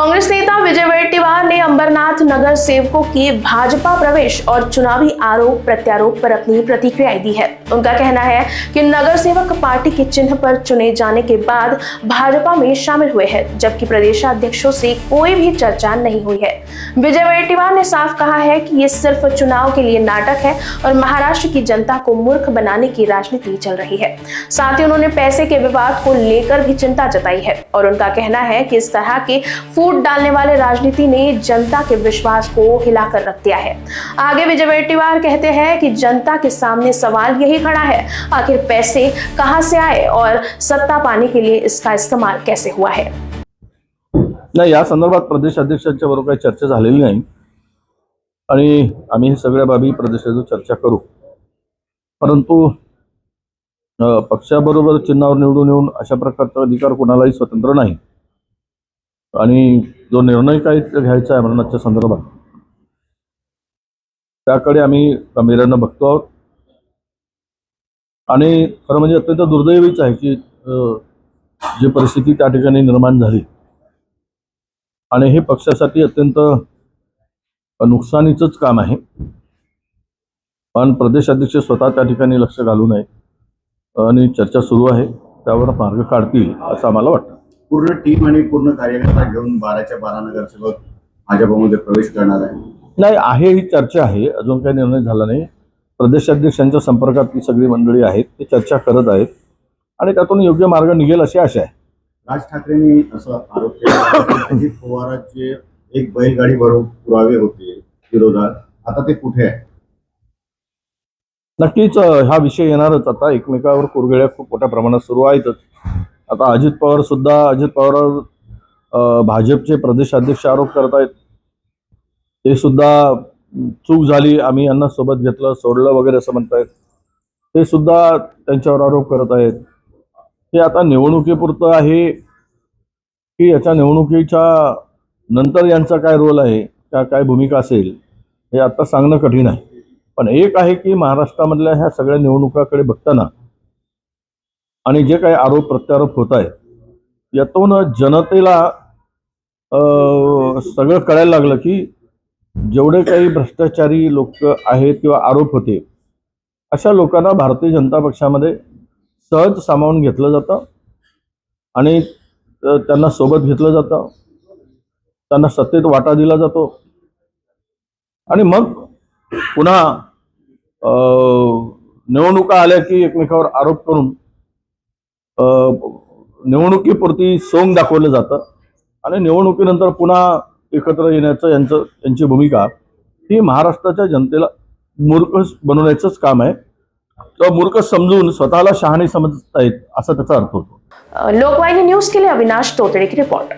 कांग्रेस नेता विजय वडेट्टीवार ने अंबरनाथ नगर सेवकों के भाजपा प्रवेश और चुनावी आरोप प्रत्यारोप पर अपनी प्रतिक्रिया दी है। उनका कहना है कि नगर सेवक पार्टी के चिन्ह पर चुने जाने के बाद भाजपा में शामिल हुए हैं, जबकि प्रदेशाध्यक्षों से कोई भी चर्चा नहीं हुई है। विजय वडेट्टीवार ने साफ कहा है कि ये सिर्फ चुनाव के लिए नाटक है और महाराष्ट्र की जनता को मूर्ख बनाने की राजनीति चल रही है। साथ ही उन्होंने पैसे के विवाद को लेकर भी चिंता जताई है और उनका कहना है कि इस तरह के फूट डालने वाले राजनीति ने जनता के विश्वास को हिलाकर रख दिया है। आगे विजय वडेट्टीवार कहते हैं कि जनता के सामने सवाल यही खड़ा है, आखिर पैसे कहां से आए और सत्ता पाने के लिए इसका इस्तेमाल कैसे हुआ है। नाही, या संदर्भात प्रदेश अध्यक्षांच्या बरोबर काही चर्चा झालेली नाही आणि आम्ही हे सगळ्या बाबी प्रदेशाची चर्चा करू, परंतु पक्षाबरोबर चिन्हावर निवडून येऊन अशा प्रकारचा अधिकार कोणालाही स्वतंत्र नाही आणि जो निर्णय काही घ्यायचा आहे मरणाच्या संदर्भात त्याकडे आम्ही गंभीर्याने बघतो आहोत। आणि खरं म्हणजे अत्यंत दुर्दैवीच आहे की जी परिस्थिती त्या ठिकाणी निर्माण झाली आणि हे पक्षासाठी अत्यंत नुकसानीचंच काम आहे। पण प्रदेश अध्यक्ष स्वतः त्या ठिकाणी लक्ष घालू नये आणि चर्चा सुरू आहे, त्यावर मार्ग काढतील असं आम्हाला वाटतं। पूर्ण टीम आणि पूर्ण कार्यकर्ता घेऊन 12च्या 12 नगरसेवक भाजपमध्ये प्रवेश करणार आहे। नाही आहे, ही चर्चा आहे, अजून काही निर्णय झाला नाही। प्रदेशाध्यक्षांच्या संपर्कात ती सगळी मंडळी आहेत, ते चर्चा करत आहेत आणि त्यातून योग्य मार्ग निघेल अशी आशा आहे। राज ठाकरेंनी असा आरोप केला की अजित पवारांचे एक बैलगाडीवर पुरावे होते विरोधात, आता ते कुठे आहे? नक्कीच हा विषय येणारच। आता एकमेकावर कुरघळ्या खूप मोठ्या प्रमाणात सुरू आहेतच। आता अजित पवार भाजपचे प्रदेशाध्यक्ष आरोप करतायत, ते सुद्धा चूक झाली, आम्ही यांना सोबत घेतलं सोडलं वगैरे असं म्हणतायत, ते सुद्धा त्यांच्यावर आरोप करत आहेत। हे आता निवडणुकीपुरतं आहे की याच्या निवडणुकीच्या नंतर यांचा काय रोल आहे, काय भूमिका असेल हे आता सांगणं कठीण आहे। पण एक आहे की महाराष्ट्रामधल्या ह्या सगळ्या निवडणुकाकडे बघताना आणि जे काही आरोप प्रत्यारोप होत आहेत यातून जनतेला सगळं कळायला लागलं की जेवढे काही भ्रष्टाचारी लोक आहेत किंवा आरोप होते अशा लोकांना भारतीय जनता पक्षामध्ये सहज सामावून घेतलं जातं आणि त्यांना सोबत घेतलं जातं, त्यांना सत्तेत वाटा दिला जातो आणि मग पुन्हा निवडणुका आल्या की एकमेकावर आरोप करून निवडणुकीपुरती सोंग दाखवलं जातं आणि निवडणुकीनंतर पुन्हा एकत्र येण्याचं यांची भूमिका ही महाराष्ट्राच्या जनतेला मूर्ख बनवण्याचंच काम आहे। तो मूर्ख समजून स्वतःला शहाणे समजतायत असा त्याचा अर्थ होतो। लोकवाहिनी न्यूज के लिए अविनाश तोतड़े की रिपोर्ट।